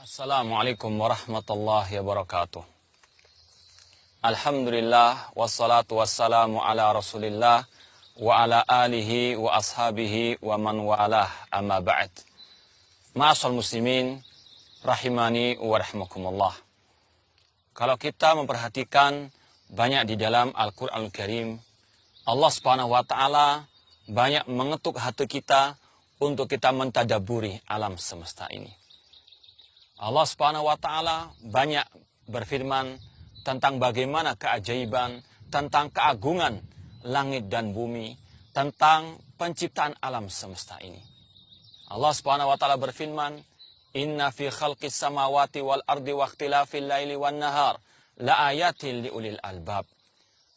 Assalamualaikum warahmatullahi wabarakatuh. Alhamdulillah wassalatu wassalamu ala Rasulillah wa ala alihi wa ashabihi wa man walah, amma ba'd. Ma'asal muslimin rahimani wa rahmakumullah. Kalau kita memperhatikan banyak di dalam Al-Qur'anul Karim, Allah Subhanahu wa taala banyak mengetuk hati kita untuk kita mentadaburi alam semesta ini. Allah Subhanahu wa taala banyak berfirman tentang bagaimana keajaiban, tentang keagungan langit dan bumi, tentang penciptaan alam semesta ini. Allah Subhanahu wa taala berfirman, "Inna fi khalqis samawati wal ardi wa ikhtilafil laili wan nahar la ayatin liulil albab."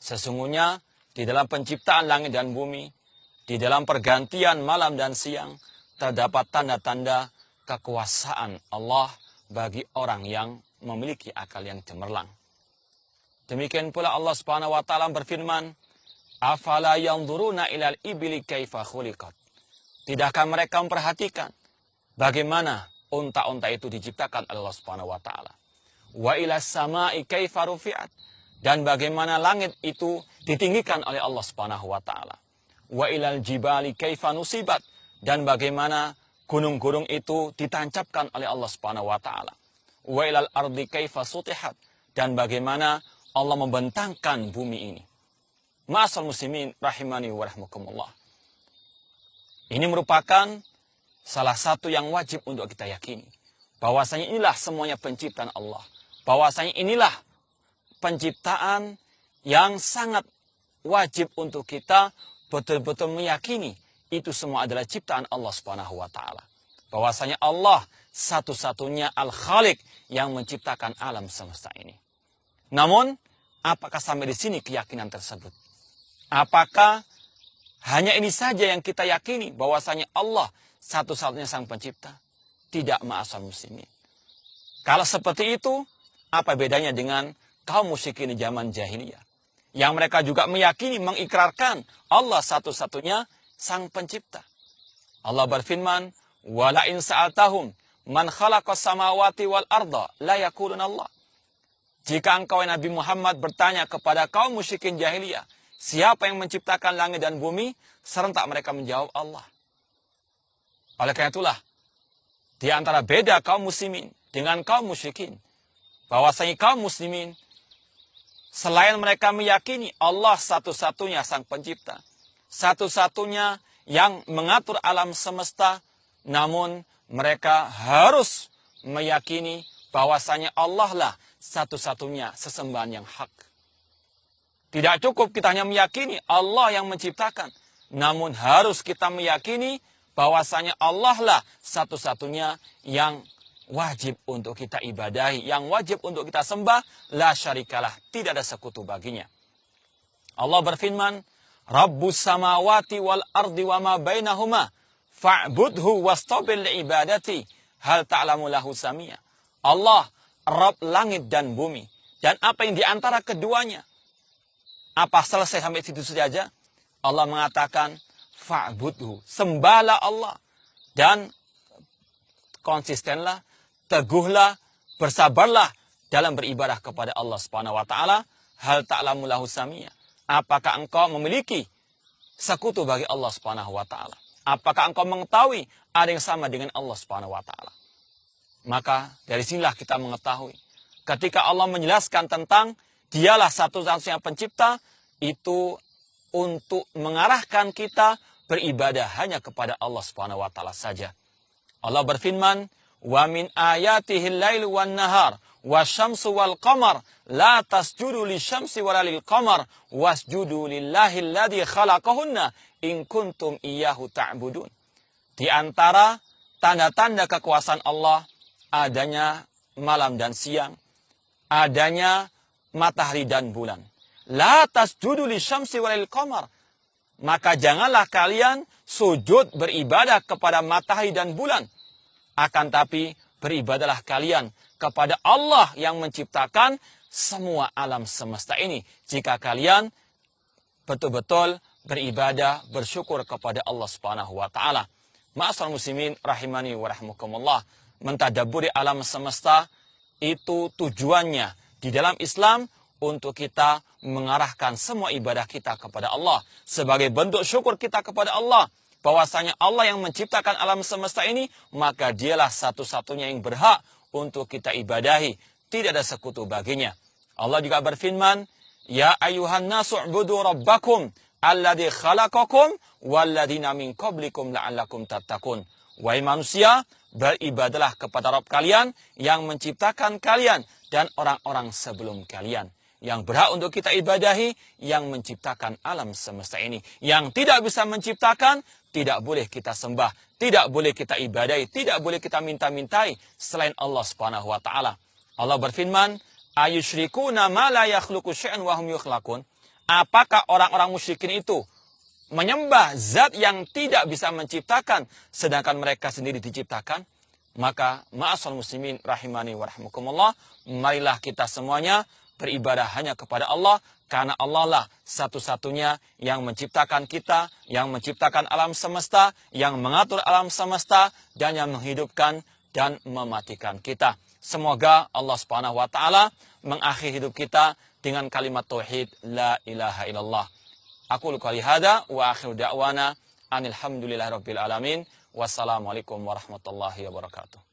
Sesungguhnya di dalam penciptaan langit dan bumi, di dalam pergantian malam dan siang, terdapat tanda-tanda kekuasaan Allah bagi orang yang memiliki akal yang cemerlang. Demikian pula Allah Subhanahu wa taala berfirman, "Afala yanzuruna ilal ibili kaifa khuliqat." Tidakkah mereka memperhatikan bagaimana unta-unta itu diciptakan oleh Allah Subhanahu wa taala? Wa ilas samai kaifa rufi'at, dan bagaimana langit itu ditinggikan oleh Allah Subhanahu wa taala. Wa ilal jibali kaifa nusibat, dan bagaimana gunung-gunung itu ditancapkan oleh Allah Subhanahu wa taala. Wa ilal ardi kaifa sutihat, dan bagaimana Allah membentangkan bumi ini. Ma'asal muslimin rahimani wa rahmakumullah. Ini merupakan salah satu yang wajib untuk kita yakini, bahwasanya inilah semuanya penciptaan Allah. Bahwasanya inilah penciptaan yang sangat wajib untuk kita betul-betul meyakini itu semua adalah ciptaan Allah Subhanahu wa taala. Bahwasanya Allah satu-satunya Al-Khaliq yang menciptakan alam semesta ini. Namun, apakah sampai di sini keyakinan tersebut? Apakah hanya ini saja yang kita yakini, bahwasanya Allah satu-satunya sang pencipta? Tidak, ma'asal muslimin. Kalau seperti itu, apa bedanya dengan kaum musyrikin di zaman jahiliyah? Yang mereka juga meyakini, mengikrarkan Allah satu-satunya sang pencipta. Allah berfirman, "Wala in sa'altahum man khalaqas samawati wal arda la yaquluna Allah." Jika engkau Nabi Muhammad bertanya kepada kaum musyrikin jahiliyah, siapa yang menciptakan langit dan bumi, serentak mereka menjawab Allah. Oleh karena itulah, di antara beda kaum muslimin dengan kaum musyrikin, bahwasanya kaum muslimin selain mereka meyakini Allah satu-satunya sang pencipta, satu-satunya yang mengatur alam semesta, namun mereka harus meyakini bahwasanya Allah lah satu-satunya sesembahan yang hak. Tidak cukup kita hanya meyakini Allah yang menciptakan, namun harus kita meyakini bahwasanya Allah lah satu-satunya yang wajib untuk kita ibadahi, yang wajib untuk kita sembah, la syarikalah, tidak ada sekutu baginya. Allah berfirman, "Rabbus samawati wal ardi wa ma bainahuma fa'budhu wastabir li'ibadati hal ta'lamu lahu samia." Allah, Rabb langit dan bumi, dan apa yang di antara keduanya. Apa selesai sampai situ saja? Allah mengatakan, fa'budhu, sembahlah Allah, dan konsistenlah, teguhlah, bersabarlah dalam beribadah kepada Allah Subhanahu wa taala. Hal ta'lamu lahu samia. Apakah engkau memiliki sekutu bagi Allah Subhanahu wa taala? Apakah engkau mengetahui ada yang sama dengan Allah Subhanahu wa taala? Maka dari sinilah kita mengetahui, ketika Allah menjelaskan tentang dialah satu-satunya pencipta, itu untuk mengarahkan kita beribadah hanya kepada Allah Subhanahu wa taala saja. Allah berfirman, "Wa min ayatihil lailu wan nahar wasyamsu wal qamar la tasjudu lisyamsi wala lil qamar wasjudu lillahi alladzi khalaqahunna in kuntum iyyahu ta'budun." Di antara tanda-tanda kekuasaan Allah adanya malam dan siang, adanya matahari dan bulan. La tasjudu lisyamsi wala lil qamar. Maka janganlah kalian sujud beribadah kepada matahari dan bulan. Akan tapi beribadahlah kalian kepada Allah yang menciptakan semua alam semesta ini. Jika kalian betul-betul beribadah, bersyukur kepada Allah Subhanahu wa taala. Ma'asal muslimin rahimani wa rahmukumullah. mentadabburi alam semesta, itu tujuannya di dalam Islam untuk kita mengarahkan semua ibadah kita kepada Allah. Sebagai bentuk syukur kita kepada Allah. Bahwasanya Allah yang menciptakan alam semesta ini, maka dialah satu-satunya yang berhak untuk kita ibadahi. Tidak ada sekutu baginya. Allah juga berfirman, Ya ayuhan nasu ubudu rabbakum, alladhi khalaqakum, walladhina min qablikum la'allakum tattaqun. Wahai manusia, beribadalah kepada Rabb kalian yang menciptakan kalian dan orang-orang sebelum kalian. Yang berhak untuk kita ibadahi, yang menciptakan alam semesta ini. Yang tidak bisa menciptakan, tidak boleh kita sembah, tidak boleh kita ibadahi, tidak boleh kita minta-mintai selain Allah Subhanahu wa taala. Allah berfirman, ayusyrikuna ma la yakhluqu syai'an wa hum yukhlaqun. Apakah orang-orang musyrikin itu menyembah zat yang tidak bisa menciptakan sedangkan mereka sendiri diciptakan? Maka ma'asal muslimin rahimani wa rahmukumullah, marilah kita semuanya beribadah hanya kepada Allah, karena Allah lah satu-satunya yang menciptakan kita, yang menciptakan alam semesta, yang mengatur alam semesta, dan yang menghidupkan dan mematikan kita. Semoga Allah Subhanahu wa taala mengakhiri hidup kita dengan kalimat tauhid la ilaha illallah. Aku qouli hada wa akhiru da'wana anil hamdulillahirabbil alamin. Wassalamualaikum warahmatullahi wabarakatuh.